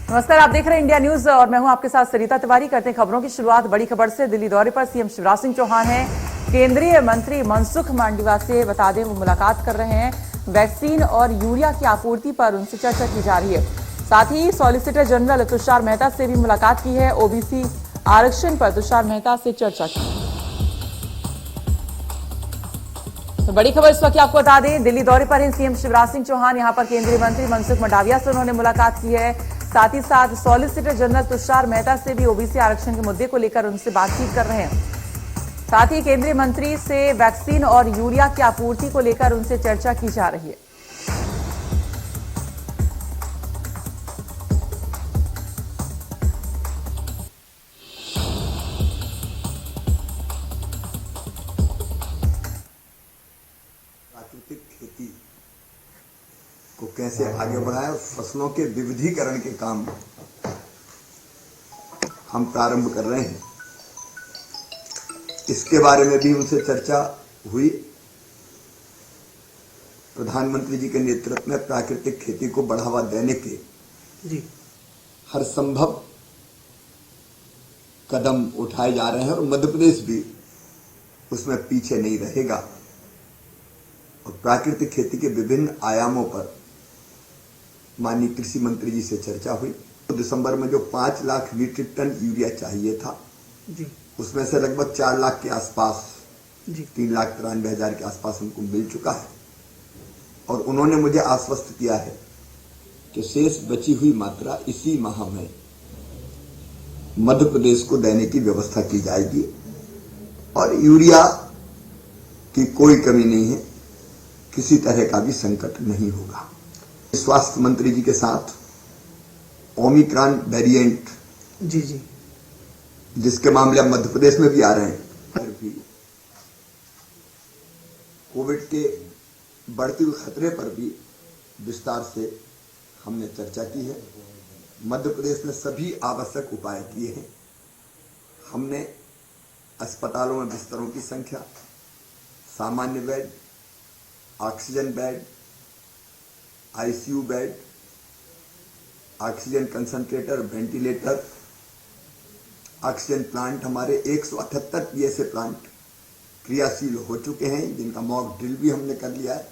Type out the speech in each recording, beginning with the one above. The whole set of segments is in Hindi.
नमस्कार, आप देख रहे हैं इंडिया न्यूज और मैं हूं आपके साथ सरिता तिवारी। करते हैं खबरों की शुरुआत। बड़ी खबर से। दिल्ली दौरे पर सीएम शिवराज सिंह चौहान हैं। केंद्रीय मंत्री मनसुख मांडविया से बता दें वो मुलाकात कर रहे हैं। वैक्सीन और यूरिया की आपूर्ति पर उनसे चर्चा की जा रही है। साथ ही सॉलिसिटर जनरल तुषार मेहता से भी मुलाकात की है। ओबीसी आरक्षण पर तुषार मेहता से चर्चा की। तो बड़ी खबर इस वक्त आपको बता दें, दिल्ली दौरे पर हैं सीएम शिवराज सिंह चौहान। यहां पर केंद्रीय मंत्री मनसुख मांडविया से उन्होंने मुलाकात की है। साथ ही साथ सॉलिसिटर जनरल तुषार मेहता से भी ओबीसी आरक्षण के मुद्दे को लेकर उनसे बातचीत कर रहे हैं। साथ ही केंद्रीय मंत्री से वैक्सीन और यूरिया की आपूर्ति को लेकर उनसे चर्चा की जा रही है। प्राकृतिक खेती को कैसे आगे बढ़ाएं और फसलों के विविधीकरण के काम हम प्रारंभ कर रहे हैं, इसके बारे में भी उनसे चर्चा हुई। प्रधानमंत्री जी के नेतृत्व में प्राकृतिक खेती को बढ़ावा देने के हर संभव कदम उठाए जा रहे हैं और मध्य प्रदेश भी उसमें पीछे नहीं रहेगा। और प्राकृतिक खेती के विभिन्न आयामों पर माननीय कृषि मंत्री जी से चर्चा हुई। तो दिसंबर में जो 5 लाख मीट्रिक टन यूरिया चाहिए था उसमें से लगभग 4 लाख के आसपास 3,93,000 के आसपास उनको मिल चुका है। और उन्होंने मुझे आश्वस्त किया है कि शेष बची हुई मात्रा इसी माह में मध्य प्रदेश को देने की व्यवस्था की जाएगी और यूरिया की कोई कमी नहीं है, किसी तरह का भी संकट नहीं होगा। स्वास्थ्य मंत्री जी के साथ ओमिक्रॉन वेरिएंट जिसके मामले अब मध्य प्रदेश में भी आ रहे हैं, फिर भी कोविड के बढ़ते हुए खतरे पर भी विस्तार से हमने चर्चा की है। मध्य प्रदेश ने सभी आवश्यक उपाय किए हैं। हमने अस्पतालों में बिस्तरों की संख्या, सामान्य bed, oxygen bed, ICU bed, oxygen concentrator, ventilator, oxygen plant, हमारे 178 पीएसए प्लांट क्रियाशील हो चुके हैं, जिनका मॉक ड्रिल भी हमने कर लिया है।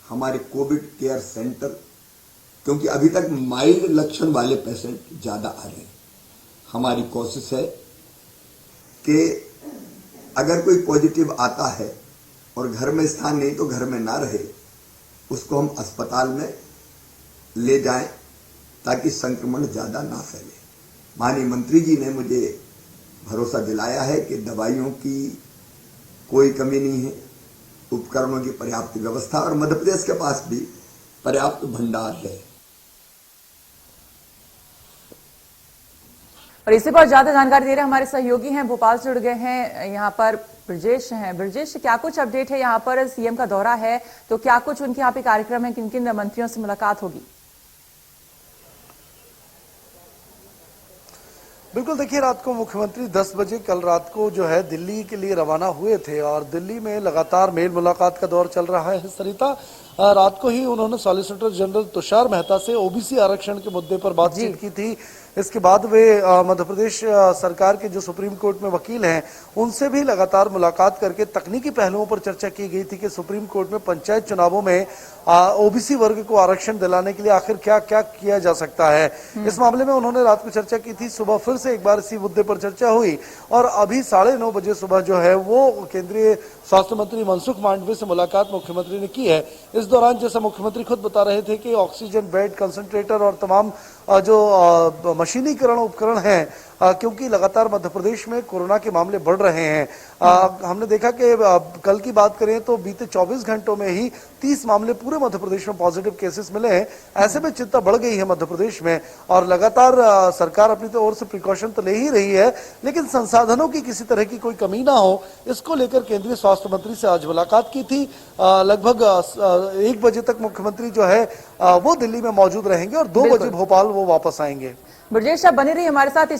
हमारे कोविड केयर सेंटर, क्योंकि अभी तक माइल्ड लक्षण वाले पेशेंट ज्यादा आ रहे हैं, हमारी कोशिश है कि अगर कोई पॉजिटिव आता है और घर में स्थान नहीं तो घर में ना रहे, उसको हम अस्पताल में ले जाएं ताकि संक्रमण ज्यादा ना फैले। माननीय मंत्री जी ने मुझे भरोसा दिलाया है कि दवाइयों की कोई कमी नहीं है, उपकरणों की पर्याप्त व्यवस्था और मध्य प्रदेश के पास भी पर्याप्त भंडार है। और इसी पर ज्यादा जानकारी दे रहे हमारे सहयोगी हैं, भोपाल से जुड़ गए हैं, यहाँ पर ब्रजेश हैं। ब्रजेश, क्या कुछ अपडेट है? यहाँ पर सीएम का दौरा है तो क्या कुछ उनके यहाँ पे कार्यक्रम है, किन किन मंत्रियों से मुलाकात होगी? बिल्कुल, देखिए, रात को मुख्यमंत्री 10 बजे कल रात को जो है दिल्ली के लिए रवाना हुए थे और दिल्ली में लगातार मेल मुलाकात का दौर चल रहा है। सरिता, रात को ही उन्होंने सॉलिसिटर जनरल तुषार मेहता से ओबीसी आरक्षण के मुद्दे पर बातचीत की थी। इसके बाद वे मध्य प्रदेश सरकार के जो सुप्रीम कोर्ट में वकील हैं उनसे भी लगातार मुलाकात करके तकनीकी पहलुओं पर चर्चा की गई थी कि सुप्रीम कोर्ट में पंचायत चुनावों में ओबीसी वर्ग को आरक्षण दिलाने के लिए आखिर क्या क्या किया जा सकता है। इस मामले में उन्होंने रात को चर्चा की थी। सुबह फिर से एक बार इसी मुद्दे पर चर्चा हुई और अभी 9:30 बजे सुबह जो है वो केंद्रीय स्वास्थ्य मंत्री मनसुख मांडविया से मुलाकात मुख्यमंत्री ने की है। इस दौरान जैसा मुख्यमंत्री खुद बता रहे थे कि ऑक्सीजन बेड, कंसंट्रेटर और तमाम जो मशीनीकरण उपकरण हैं, क्योंकि लगातार मध्य प्रदेश में कोरोना के मामले बढ़ रहे हैं। हमने देखा कि कल की बात करें तो बीते 24 घंटों में ही 30 मामले पूरे मध्य प्रदेश में पॉजिटिव केसेस मिले हैं। ऐसे में चिंता बढ़ गई है मध्य प्रदेश में और लगातार सरकार अपनी ओर से प्रिकॉशन तो ले ही रही है, लेकिन संसाधनों की किसी तरह की कोई कमी ना हो, इसको लेकर केंद्रीय स्वास्थ्य मंत्री से आज मुलाकात की थी। लगभग 1 बजे तक मुख्यमंत्री जो है वो दिल्ली में मौजूद रहेंगे और 2 बजे भोपाल वो वापस आएंगे। ब्रजेश, आप बने रहिए हमारे साथ।